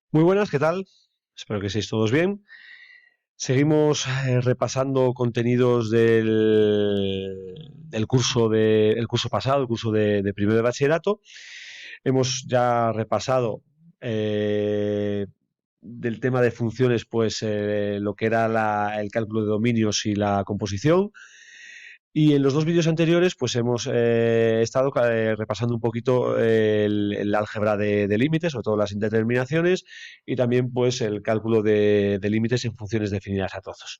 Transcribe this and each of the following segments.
Muy buenas, ¿qué tal? Espero que estéis todos bien. Seguimos repasando contenidos del curso el curso pasado, el curso de primero de bachillerato. Hemos ya repasado del tema de funciones, pues lo que era el cálculo de dominios y la composición. Y en los dos vídeos anteriores, pues hemos estado repasando un poquito el álgebra de límites, sobre todo las indeterminaciones, y también pues el cálculo de límites en funciones definidas a trozos.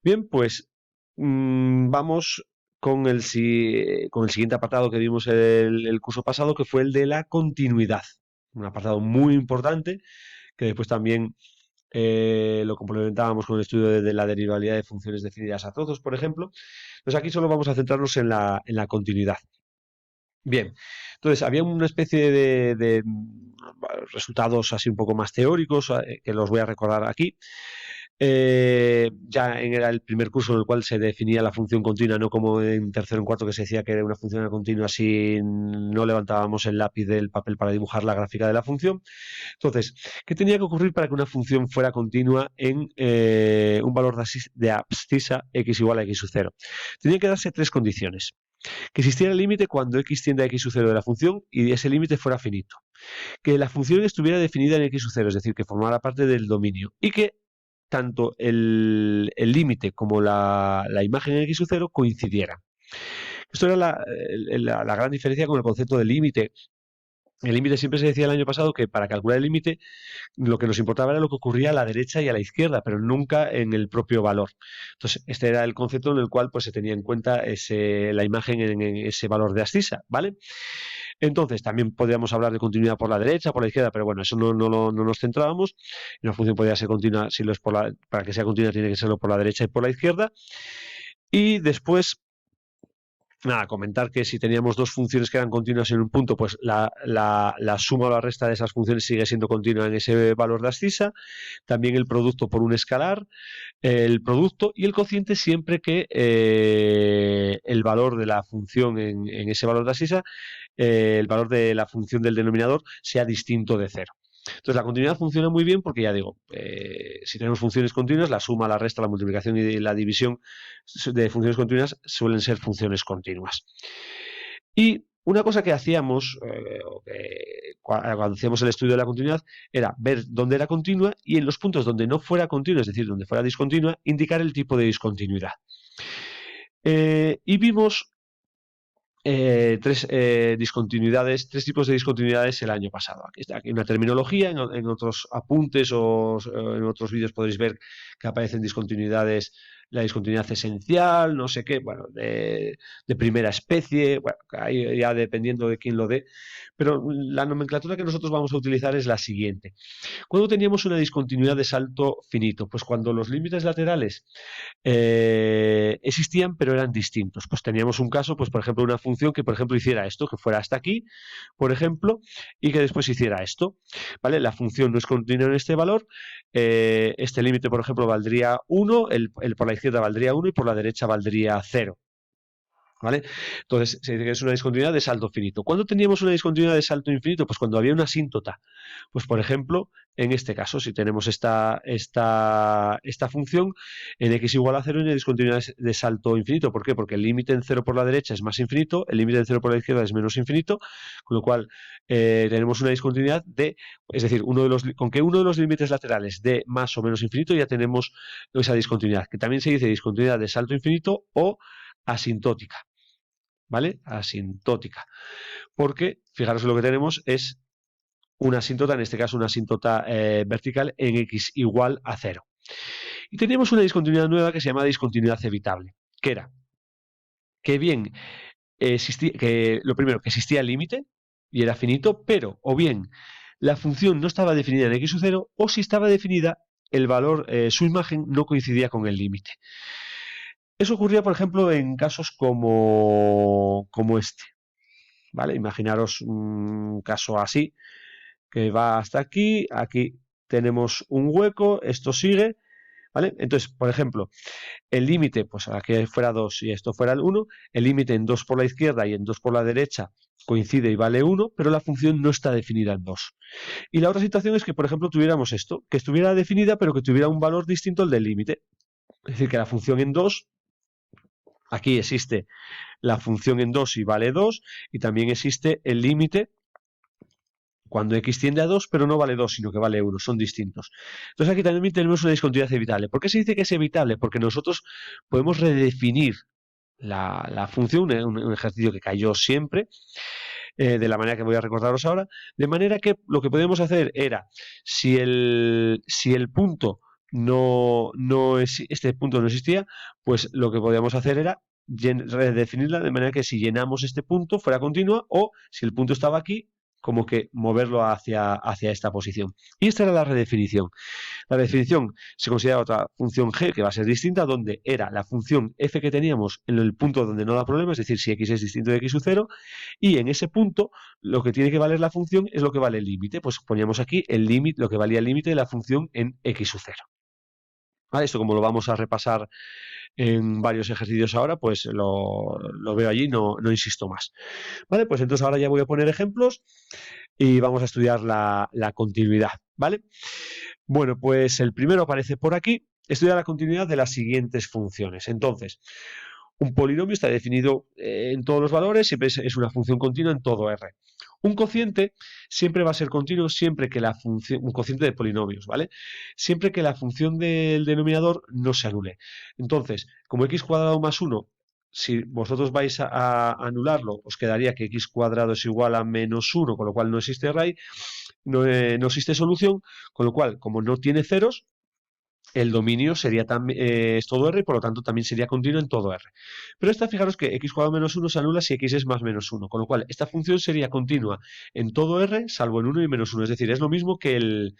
Bien, pues vamos con el siguiente apartado que vimos el curso pasado, que fue el de la continuidad. Un apartado muy importante que después también lo complementábamos con el estudio de la derivabilidad de funciones definidas a trozos, por ejemplo. Entonces aquí solo vamos a centrarnos en la continuidad. Bien, entonces había una especie de resultados así un poco más teóricos que los voy a recordar aquí. Ya era el primer curso en el cual se definía la función continua, no como en tercero o en cuarto que se decía que era una función continua si no levantábamos el lápiz del papel para dibujar la gráfica de la función. Entonces, ¿qué tenía que ocurrir para que una función fuera continua en un valor de abscisa x igual a x sub 0? Tenían que darse tres condiciones. Que existiera el límite cuando x tiende a x sub 0 de la función y ese límite fuera finito. Que la función estuviera definida en x sub 0, es decir, que formara parte del dominio. Y que tanto el límite como la imagen en x sub 0 coincidieran. Esto era la gran diferencia con el concepto de límite. El límite siempre se decía el año pasado que para calcular el límite lo que nos importaba era lo que ocurría a la derecha y a la izquierda, pero nunca en el propio valor. Entonces, este era el concepto en el cual pues, se tenía en cuenta la imagen en ese valor de abscisa, ¿vale? Entonces, también podríamos hablar de continuidad por la derecha, por la izquierda, pero bueno, eso no nos centrábamos. Una función podría ser continua, si lo es para que sea continua tiene que serlo por la derecha y por la izquierda. Y después nada, comentar que si teníamos dos funciones que eran continuas en un punto, pues la suma o la resta de esas funciones sigue siendo continua en ese valor de abscisa. También el producto por un escalar, el producto y el cociente siempre que el valor de la función en ese valor de abscisa, el valor de la función del denominador sea distinto de cero. Entonces la continuidad funciona muy bien porque ya digo, si tenemos funciones continuas, la suma, la resta, la multiplicación y la división de funciones continuas suelen ser funciones continuas. Y una cosa que hacíamos cuando hacíamos el estudio de la continuidad era ver dónde era continua y en los puntos donde no fuera continua, es decir, donde fuera discontinua, indicar el tipo de discontinuidad. Y vimos tres tipos de discontinuidades el año pasado. Aquí está aquí una terminología, en otros apuntes o en otros vídeos podéis ver que aparecen discontinuidades, la discontinuidad esencial, no sé qué, bueno, de primera especie, bueno, ahí ya dependiendo de quién lo dé, pero la nomenclatura que nosotros vamos a utilizar es la siguiente. ¿Cuándo teníamos una discontinuidad de salto finito? Pues cuando los límites laterales existían pero eran distintos. Pues teníamos un caso, pues por ejemplo, una función que por ejemplo hiciera esto, que fuera hasta aquí, por ejemplo, y que después hiciera esto. ¿Vale? La función no es continua en este valor, este límite por ejemplo valdría 1, el por la izquierda valdría 1 y por la derecha valdría 0. ¿Vale? Entonces, se dice que es una discontinuidad de salto finito. ¿Cuándo teníamos una discontinuidad de salto infinito? Pues cuando había una asíntota. Pues, por ejemplo, en este caso, si tenemos esta función en x igual a 0 y una discontinuidad de salto infinito. ¿Por qué? Porque el límite en 0 por la derecha es más infinito, el límite en 0 por la izquierda es menos infinito, con lo cual tenemos una discontinuidad es decir, con que uno de los límites laterales de más o menos infinito ya tenemos esa discontinuidad, que también se dice discontinuidad de salto infinito o asintótica. ¿Vale? Asintótica. Porque, fijaros, lo que tenemos es una asíntota, en este caso una asíntota vertical en x igual a 0. Y teníamos una discontinuidad nueva que se llama discontinuidad evitable, que era que bien existía, que lo primero, que existía el límite y era finito, pero o bien la función no estaba definida en x sub 0 o si estaba definida, el valor, su imagen no coincidía con el límite. Eso ocurría, por ejemplo, en casos como este. ¿Vale? Imaginaros un caso así, que va hasta aquí, aquí tenemos un hueco, esto sigue, ¿vale? Entonces, por ejemplo, el límite, pues aquí fuera 2 y esto fuera el 1, el límite en 2 por la izquierda y en 2 por la derecha coincide y vale 1, pero la función no está definida en 2. Y la otra situación es que, por ejemplo, tuviéramos esto, que estuviera definida pero que tuviera un valor distinto al del límite. Es decir, que la función en 2, aquí existe la función en 2 y vale 2, y también existe el límite cuando x tiende a 2, pero no vale 2, sino que vale 1, son distintos. Entonces aquí también tenemos una discontinuidad evitable. ¿Por qué se dice que es evitable? Porque nosotros podemos redefinir la función, un ejercicio que cayó siempre, de la manera que voy a recordaros ahora, de manera que lo que podemos hacer era, si el punto este punto no existía, pues lo que podíamos hacer era redefinirla de manera que si llenamos este punto fuera continua, o si el punto estaba aquí, como que moverlo hacia esta posición. Y esta era la redefinición. La definición se considera otra función g que va a ser distinta, donde era la función f que teníamos en el punto donde no da problema, es decir, si x es distinto de x sub 0, y en ese punto lo que tiene que valer la función es lo que vale el límite. Pues poníamos aquí el límite, lo que valía el límite de la función en x sub 0. ¿Vale? Esto, como lo vamos a repasar en varios ejercicios ahora, pues lo veo allí, no insisto más. Vale, pues entonces ahora ya voy a poner ejemplos y vamos a estudiar la continuidad, ¿vale? Bueno, pues el primero aparece por aquí, estudia la continuidad de las siguientes funciones. Entonces, un polinomio está definido en todos los valores, siempre es una función continua en todo R. Un cociente siempre va a ser continuo siempre que la función, un cociente de polinomios, ¿vale? Siempre que la función del denominador no se anule. Entonces, como x cuadrado más 1, si vosotros vais a anularlo, os quedaría que x cuadrado es igual a menos 1, con lo cual no existe raíz, no existe solución, con lo cual, como no tiene ceros, el dominio sería es todo R y por lo tanto también sería continuo en todo R. Pero esta, fijaros que x cuadrado menos 1 se anula si x es más menos 1, con lo cual esta función sería continua en todo R salvo en 1 y menos 1, es decir, es lo mismo que el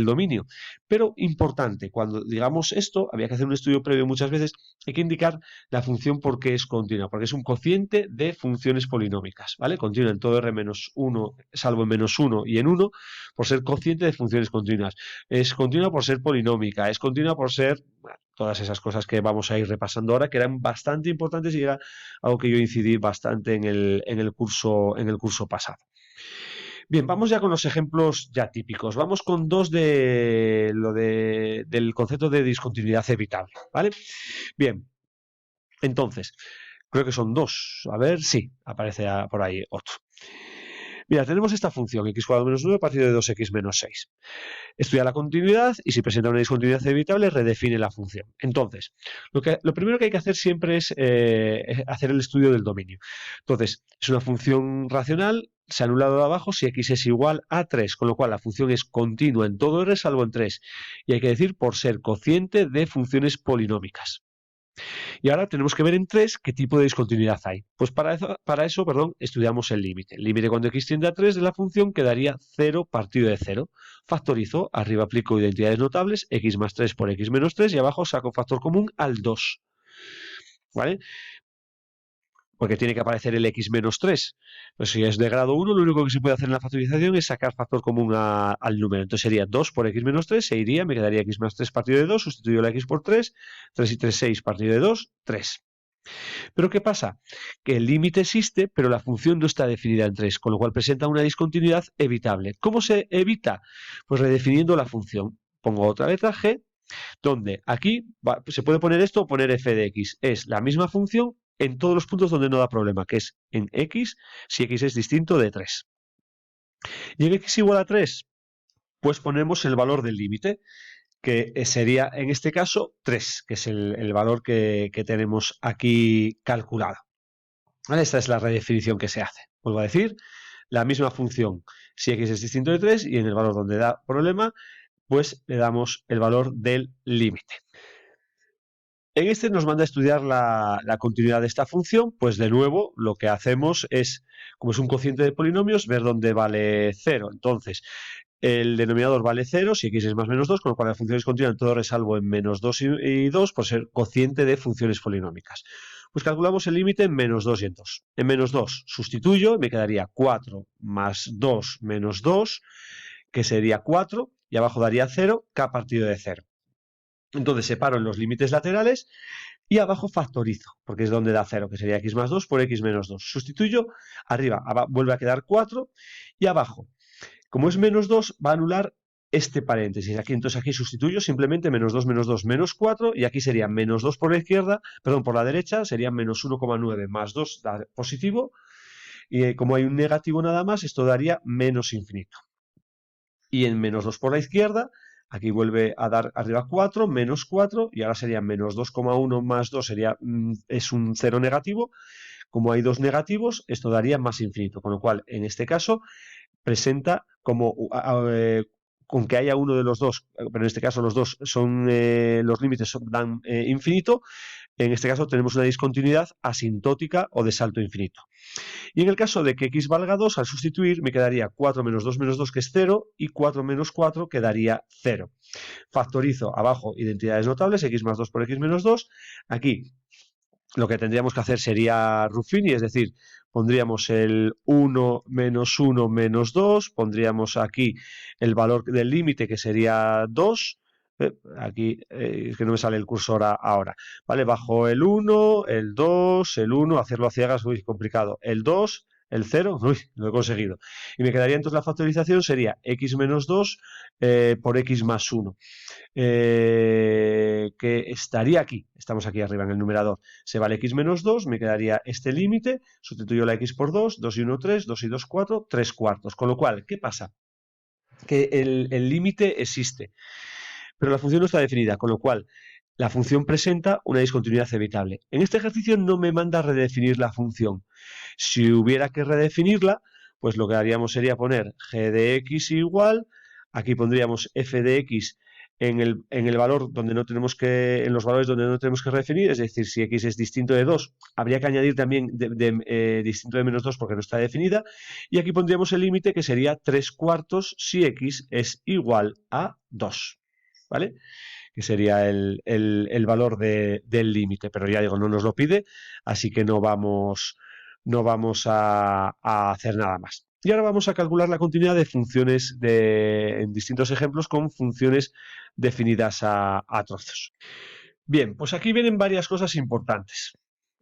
dominio. Pero importante, cuando digamos esto, había que hacer un estudio previo muchas veces, hay que indicar la función por qué es continua, porque es un cociente de funciones polinómicas, ¿vale? Continua en todo R menos 1, salvo en menos 1 y en 1, por ser cociente de funciones continuas. Es continua por ser polinómica, es continua por ser, bueno, todas esas cosas que vamos a ir repasando ahora, que eran bastante importantes y era algo que yo incidí bastante en el curso pasado. Bien, vamos ya con los ejemplos ya típicos. Vamos con dos del concepto de discontinuidad evitable, ¿vale? Bien, entonces, creo que son dos. A ver, sí, aparece por ahí otro. Mira, tenemos esta función, x cuadrado menos 9 partido de 2x menos 6. Estudia la continuidad y si presenta una discontinuidad evitable, redefine la función. Entonces, lo primero que hay que hacer siempre es hacer el estudio del dominio. Entonces, es una función racional, se anula lo de abajo si x es igual a 3, con lo cual la función es continua en todo R salvo en 3. Y hay que decir por ser cociente de funciones polinómicas. Y ahora tenemos que ver en 3 qué tipo de discontinuidad hay. Pues para eso, estudiamos el límite. El límite cuando x tiende a 3 de la función quedaría 0 partido de 0. Factorizo, arriba aplico identidades notables, x más 3 por x menos 3 y abajo saco factor común al 2. ¿Vale? Porque tiene que aparecer el x menos 3. Pues si es de grado 1, lo único que se puede hacer en la factorización es sacar factor común al número. Entonces sería 2 por x menos 3, se iría, me quedaría x más 3 partido de 2, sustituyo la x por 3, 3 y 3, 6 partido de 2, 3. Pero ¿qué pasa? Que el límite existe, pero la función no está definida en 3, con lo cual presenta una discontinuidad evitable. ¿Cómo se evita? Pues redefiniendo la función. Pongo otra letra g, donde aquí se puede poner esto o poner f de x. Es la misma función en todos los puntos donde no da problema, que es en x, si x es distinto de 3. Y en x igual a 3, pues ponemos el valor del límite, que sería en este caso 3, que es el valor que tenemos aquí calculado. ¿Vale? Esta es la redefinición que se hace. Vuelvo a decir, la misma función si x es distinto de 3 y en el valor donde da problema, pues le damos el valor del límite. En este nos manda a estudiar la continuidad de esta función, pues de nuevo lo que hacemos es, como es un cociente de polinomios, ver dónde vale 0. Entonces, el denominador vale 0 si x es más menos 2, con lo cual la función es continua en todo R salvo en menos 2 y 2 por ser cociente de funciones polinómicas. Pues calculamos el límite en menos 2 y en 2. En menos 2 sustituyo, me quedaría 4 más 2 menos 2, que sería 4, y abajo daría 0, k partido de 0. Entonces separo en los límites laterales y abajo factorizo, porque es donde da 0, que sería x más 2 por x menos 2. Sustituyo, arriba vuelve a quedar 4 y abajo, como es menos 2, va a anular este paréntesis. Aquí, entonces aquí sustituyo simplemente menos 2 menos 4 y aquí sería menos 2 por la izquierda, perdón, por la derecha sería menos 1,9 más 2 da positivo y como hay un negativo nada más, esto daría menos infinito. Y en menos 2 por la izquierda, aquí vuelve a dar arriba 4, menos 4, y ahora sería menos 2,1 más 2 sería, es un 0 negativo. Como hay dos negativos, esto daría más infinito, con lo cual, en este caso, presenta como con que haya uno de los dos, pero en este caso los dos son los límites dan infinito, en este caso tenemos una discontinuidad asintótica o de salto infinito. Y en el caso de que x valga 2, al sustituir me quedaría 4 menos 2, que es 0, y 4 menos 4 quedaría 0. Factorizo abajo identidades notables, x más 2 por x menos 2. Aquí lo que tendríamos que hacer sería Ruffini, es decir, pondríamos el 1 menos 2, pondríamos aquí el valor del límite que sería 2, aquí es que no me sale el cursor ahora, ¿vale? Bajo el 1, el 2, el 1, hacerlo a ciegas, uy, complicado, el 2, el 0, uy, lo he conseguido. Y me quedaría entonces la factorización sería x menos 2 por x más 1. Que estaría aquí, estamos aquí arriba en el numerador, se va el x menos 2, me quedaría este límite, sustituyo la x por 2, 2 y 1, 3, 2 y 2, 4, 3 cuartos, con lo cual, ¿qué pasa? Que el límite existe, pero la función no está definida, con lo cual la función presenta una discontinuidad evitable. En este ejercicio no me manda a redefinir la función. Si hubiera que redefinirla, pues lo que haríamos sería poner g de x igual, aquí pondríamos f de x en el valor donde no tenemos que, en los valores donde no tenemos que redefinir, es decir, si x es distinto de 2, habría que añadir también distinto de menos 2 porque no está definida, y aquí pondríamos el límite que sería 3 cuartos si x es igual a 2, ¿vale? Que sería el valor del límite, pero ya digo, no nos lo pide, así que no vamos a hacer nada más. Y ahora vamos a calcular la continuidad de funciones en distintos ejemplos con funciones definidas a trozos. Bien, pues aquí vienen varias cosas importantes,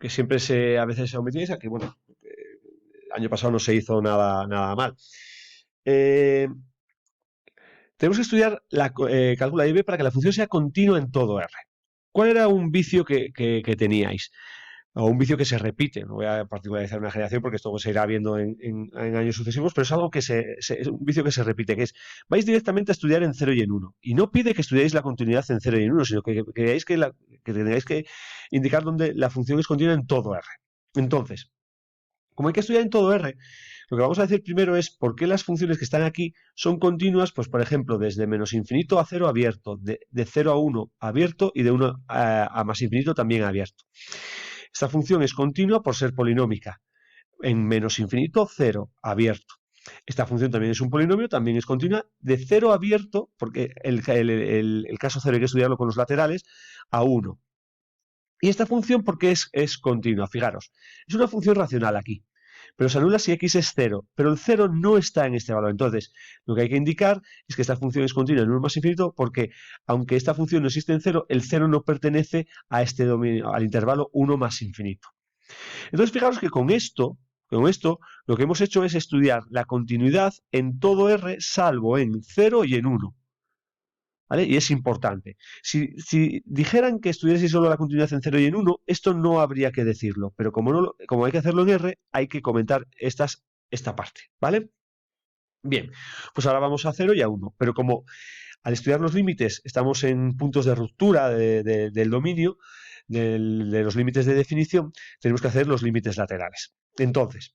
que siempre a veces se omiten, aquí, bueno, el año pasado no se hizo nada mal. Tenemos que estudiar cálculo de I B para que la función sea continua en todo R. ¿Cuál era un vicio que teníais? O un vicio que se repite. No voy a particularizar una generación porque esto se irá viendo en años sucesivos, pero es algo que es un vicio que se repite, que es, vais directamente a estudiar en 0 y en 1. Y no pide que estudiéis la continuidad en 0 y en 1, sino que tengáis que indicar dónde la función es continua en todo R. Entonces, como hay que estudiar en todo R, lo que vamos a decir primero es por qué las funciones que están aquí son continuas, pues por ejemplo, desde menos infinito a 0 abierto, de 0 a 1 abierto y de 1 a más infinito también abierto. Esta función es continua por ser polinómica. En menos infinito, 0 abierto. Esta función también es un polinomio, también es continua, de 0 abierto, porque el caso 0 hay que estudiarlo con los laterales, a 1. Y esta función, ¿por qué es continua? Fijaros, es una función racional aquí, pero se anula si x es 0, pero el 0 no está en este valor. Entonces, lo que hay que indicar es que esta función es continua en 1 más infinito porque, aunque esta función no existe en 0, el 0 no pertenece a este dominio, al intervalo 1 más infinito. Entonces, fijaros que con esto lo que hemos hecho es estudiar la continuidad en todo R salvo en 0 y en 1. ¿Vale? Y es importante. Si dijeran que estudiaseis solo la continuidad en 0 y en 1, esto no habría que decirlo, pero como hay que hacerlo en R, hay que comentar esta parte, ¿vale? Bien, pues ahora vamos a 0 y a 1, pero como al estudiar los límites estamos en puntos de ruptura del dominio, de los límites de definición, tenemos que hacer los límites laterales. Entonces,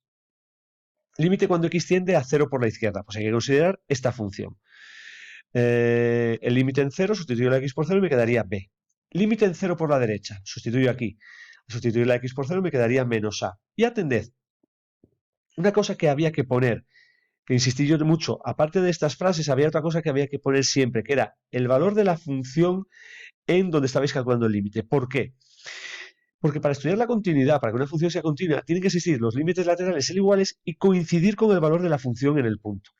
límite cuando x tiende a 0 por la izquierda, pues hay que considerar esta función. El límite en 0, sustituyo la x por 0 y me quedaría b. Límite en 0 por la derecha, sustituyo aquí. Sustituir la x por 0 me quedaría menos a. Y atended, una cosa que había que poner, que insistí yo mucho, aparte de estas frases, había otra cosa que había que poner siempre, que era el valor de la función en donde estabais calculando el límite. ¿Por qué? Porque para estudiar la continuidad, para que una función sea continua, tienen que existir los límites laterales ser iguales y coincidir con el valor de la función en el punto.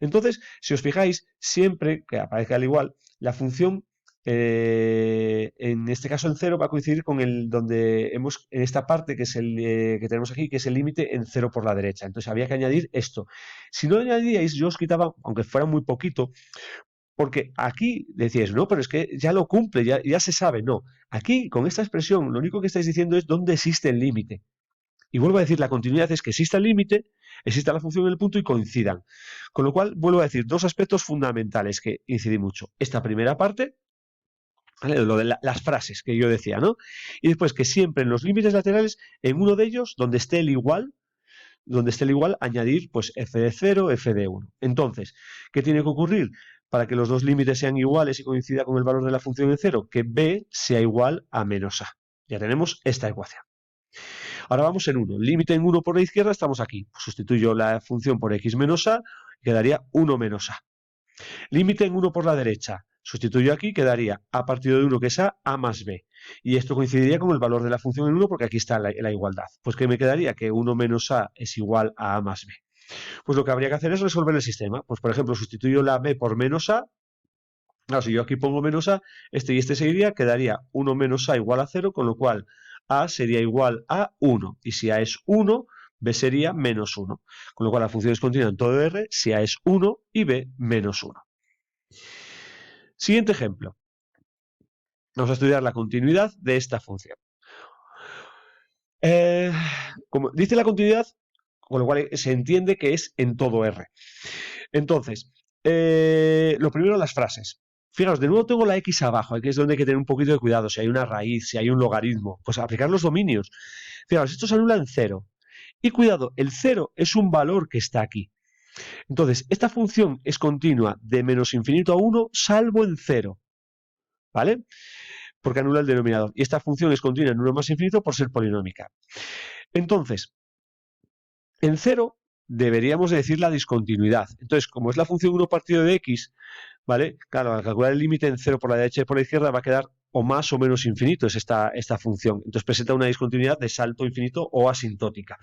Entonces, si os fijáis, siempre que aparezca el igual, la función en este caso el 0 va a coincidir con el donde hemos, en esta parte que es el que tenemos aquí, que es el límite en 0 por la derecha. Entonces había que añadir esto. Si no lo añadíais, yo os quitaba, aunque fuera muy poquito, porque aquí decíais, no, pero es que ya lo cumple, ya se sabe. No, aquí con esta expresión lo único que estáis diciendo es dónde existe el límite. Y vuelvo a decir, la continuidad es que exista el límite, exista la función en el punto y coincidan. Con lo cual, vuelvo a decir, dos aspectos fundamentales que incidí mucho. Esta primera parte, ¿vale? Lo de las frases que yo decía, ¿no? Y después que siempre en los límites laterales, en uno de ellos, donde esté el igual, añadir pues f de 0, f de 1. Entonces, ¿qué tiene que ocurrir para que los dos límites sean iguales y coincida con el valor de la función en 0? Que b sea igual a menos a. Ya tenemos esta ecuación. Ahora vamos en 1. Límite en 1 por la izquierda, estamos aquí. Pues sustituyo la función por x menos a y quedaría 1 menos a. Límite en 1 por la derecha. Sustituyo aquí, quedaría a partido de 1 que es a más b. Y esto coincidiría con el valor de la función en 1 porque aquí está la igualdad. Pues ¿qué me quedaría? Que 1 menos a es igual a más b. Pues lo que habría que hacer es resolver el sistema. Pues por ejemplo, sustituyo la b por menos a. Claro, si yo aquí pongo menos a, este y este seguiría, quedaría 1 menos a igual a 0, con lo cual a sería igual a 1. Y si a es 1, b sería menos 1. Con lo cual la función es continua en todo R si a es 1 y b menos 1. Siguiente ejemplo. Vamos a estudiar la continuidad de esta función. Como dice la continuidad, con lo cual se entiende que es en todo R. Entonces, lo primero, las frases. Fijaos, de nuevo tengo la x abajo, aquí es donde hay que tener un poquito de cuidado, si hay una raíz, si hay un logaritmo, pues aplicar los dominios. Fijaos, esto se anula en 0. Y cuidado, el 0 es un valor que está aquí. Entonces, esta función es continua de menos infinito a 1, salvo en 0. ¿Vale? Porque anula el denominador. Y esta función es continua en 1 más infinito por ser polinómica. Entonces, en 0 deberíamos decir la discontinuidad. Entonces, como es la función 1 partido de x, ¿vale? Claro, al calcular el límite en 0 por la derecha y por la izquierda va a quedar o más o menos infinito es esta función. Entonces presenta una discontinuidad de salto infinito o asintótica.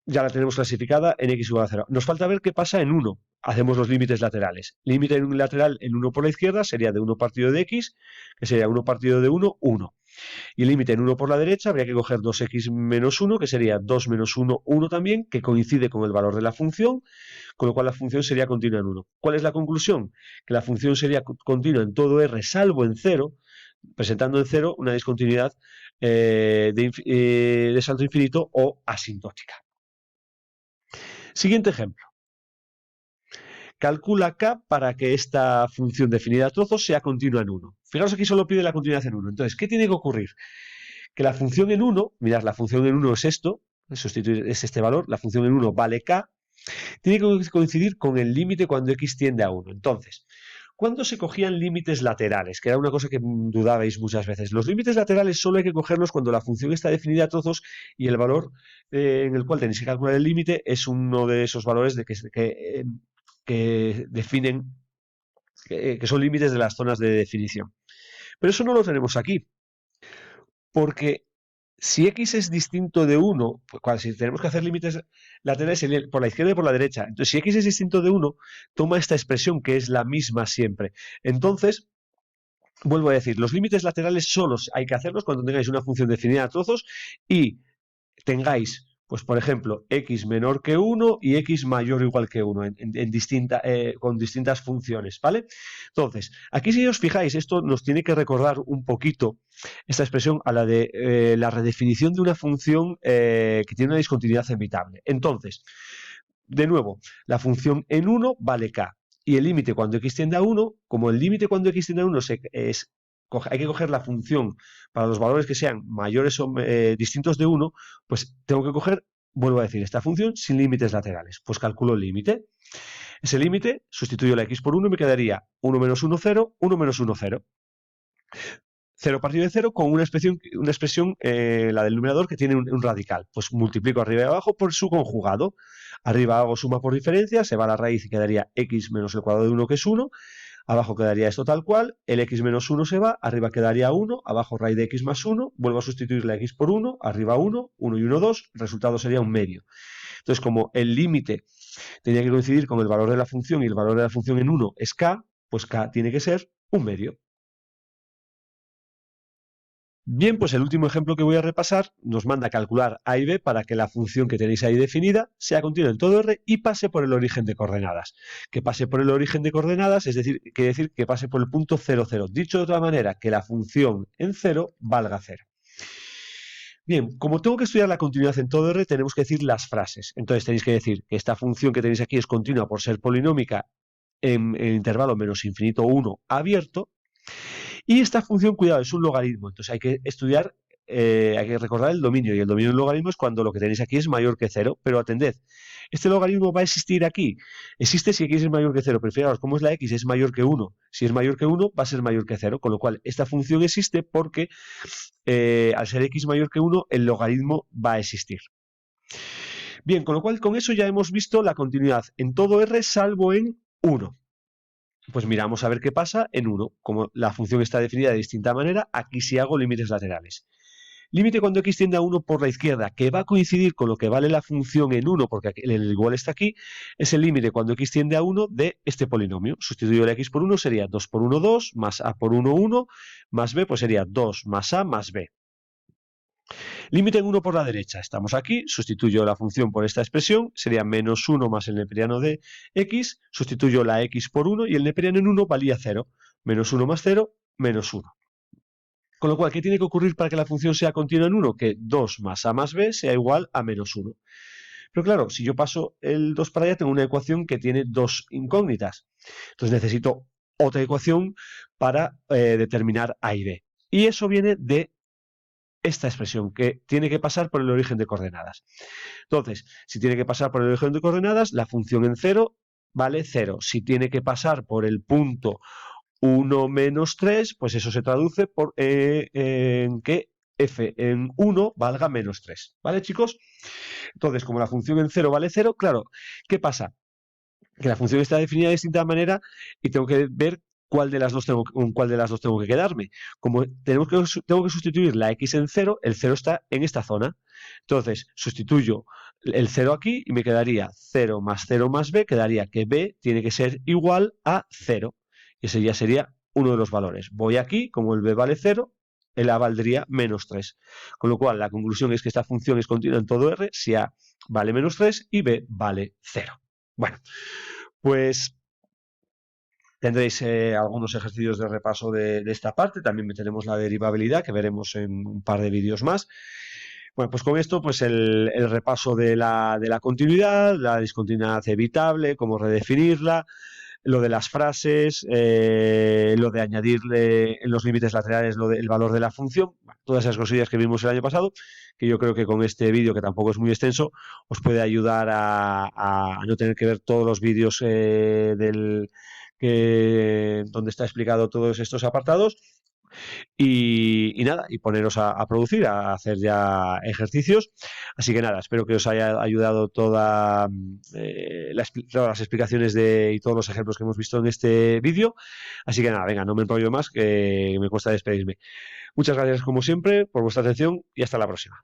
Ya la tenemos clasificada en x igual a 0. Nos falta ver qué pasa en 1. Hacemos los límites laterales. Límite lateral en 1 por la izquierda sería de 1 partido de x, que sería 1 partido de 1, 1. Y el límite en 1 por la derecha habría que coger 2x menos 1, que sería 2 menos 1, 1 también, que coincide con el valor de la función, con lo cual la función sería continua en 1. ¿Cuál es la conclusión? Que la función sería continua en todo R salvo en 0, presentando en 0 una discontinuidad de salto infinito o asintótica. Siguiente ejemplo. Calcula k para que esta función definida a trozos sea continua en 1. Fijaros aquí solo pide la continuidad en 1. Entonces, ¿qué tiene que ocurrir? Que la función en 1, mirad, la función en 1 es esto, es este valor, la función en 1 vale k, tiene que coincidir con el límite cuando x tiende a 1. Entonces, ¿cuándo se cogían límites laterales? Que era una cosa que dudabais muchas veces. Los límites laterales solo hay que cogerlos cuando la función está definida a trozos y el valor en el cual tenéis que calcular el límite es uno de esos valores que definen, que son límites de las zonas de definición. Pero eso no lo tenemos aquí, porque si x es distinto de 1, pues si tenemos que hacer límites laterales por la izquierda y por la derecha, entonces si x es distinto de 1, toma esta expresión que es la misma siempre. Entonces, vuelvo a decir, los límites laterales solos hay que hacerlos cuando tengáis una función definida a trozos y tengáis, pues por ejemplo, x menor que 1 y x mayor o igual que 1 con distintas funciones, ¿vale? Entonces, aquí si os fijáis, esto nos tiene que recordar un poquito esta expresión a la de la redefinición de una función que tiene una discontinuidad evitable. Entonces, de nuevo, la función en 1 vale k. Y el límite cuando x tiende a 1, como el límite cuando x tiende a 1 hay que coger la función para los valores que sean mayores o distintos de 1, pues tengo que coger, vuelvo a decir, esta función sin límites laterales. Pues calculo el límite. Ese límite, sustituyo la x por 1 y me quedaría 1 menos 1, 0, 1 menos 1, 0. 0 partido de 0 con una expresión la del numerador, que tiene un radical. Pues multiplico arriba y abajo por su conjugado. Arriba hago suma por diferencia, se va a la raíz y quedaría x menos el cuadrado de 1, que es 1. Abajo quedaría esto tal cual, el x menos 1 se va, arriba quedaría 1, abajo raíz de x más 1, vuelvo a sustituir la x por 1, arriba 1, 1 y 1, 2, el resultado sería un medio. Entonces, como el límite tenía que coincidir con el valor de la función y el valor de la función en 1 es k, pues K tiene que ser un medio. Bien, pues el último ejemplo que voy a repasar nos manda a calcular A y B para que la función que tenéis ahí definida sea continua en todo R y pase por el origen de coordenadas. Que pase por el origen de coordenadas, es decir, quiere decir que pase por el punto 0, 0. Dicho de otra manera, que la función en 0 valga 0. Bien, como tengo que estudiar la continuidad en todo R, tenemos que decir las frases. Entonces tenéis que decir que esta función que tenéis aquí es continua por ser polinómica en el intervalo menos infinito 1 abierto. Y esta función, cuidado, es un logaritmo. Entonces hay que estudiar, hay que recordar el dominio. Y el dominio del logaritmo es cuando lo que tenéis aquí es mayor que 0. Pero atended, ¿este logaritmo va a existir aquí? Existe si x es mayor que 0. Pero fijaos, ¿cómo es la x? Es mayor que 1. Si es mayor que 1, va a ser mayor que 0. Con lo cual, esta función existe porque al ser x mayor que 1, el logaritmo va a existir. Bien, con lo cual, con eso ya hemos visto la continuidad en todo R salvo en 1. Pues miramos a ver qué pasa en 1. Como la función está definida de distinta manera, aquí sí hago límites laterales. Límite cuando x tiende a 1 por la izquierda, que va a coincidir con lo que vale la función en 1, porque el igual está aquí, es el límite cuando x tiende a 1 de este polinomio. Sustituyo la x por 1, sería 2 por 1, 2, más a por 1, 1, más b, pues sería 2 más a más b. Límite en 1 por la derecha. Estamos aquí, sustituyo la función por esta expresión, sería menos 1 más el neperiano de x, sustituyo la x por 1 y el neperiano en 1 valía 0. Menos 1 más 0, menos 1. Con lo cual, ¿qué tiene que ocurrir para que la función sea continua en 1? Que 2 más a más b sea igual a menos 1. Pero claro, si yo paso el 2 para allá, tengo una ecuación que tiene dos incógnitas. Entonces necesito otra ecuación para determinar a y b. Y eso viene de esta expresión, que tiene que pasar por el origen de coordenadas. Entonces, si tiene que pasar por el origen de coordenadas, la función en 0 vale 0. Si tiene que pasar por el punto 1 menos 3, pues eso se traduce por en que f en 1 valga menos 3. ¿Vale, chicos? Entonces, como la función en 0 vale 0, claro, ¿qué pasa? Que la función está definida de distinta manera y tengo que ver cuál de las dos tengo que quedarme. Como tengo que sustituir la x en 0, el 0 está en esta zona. Entonces, sustituyo el 0 aquí y me quedaría 0 más b, quedaría que b tiene que ser igual a 0. Y ese ya sería uno de los valores. Voy aquí, como el b vale 0, el a valdría menos 3. Con lo cual, la conclusión es que esta función es continua en todo R si a vale menos 3 y b vale 0. Bueno, pues tendréis algunos ejercicios de repaso de esta parte. También tenemos la derivabilidad, que veremos en un par de vídeos más. Bueno, pues con esto, pues el repaso de la continuidad, la discontinuidad evitable, cómo redefinirla, lo de las frases, lo de añadirle en los límites laterales el valor de la función, bueno, todas esas cosillas que vimos el año pasado, que yo creo que con este vídeo, que tampoco es muy extenso, os puede ayudar a no tener que ver todos los vídeos donde está explicado todos estos apartados. Y nada, y poneros a producir, a hacer ya ejercicios. Así que nada, espero que os haya ayudado todas las explicaciones y todos los ejemplos que hemos visto en este vídeo. Así que nada, venga, no me enrollo más, que me cuesta despedirme. Muchas gracias como siempre por vuestra atención y hasta la próxima.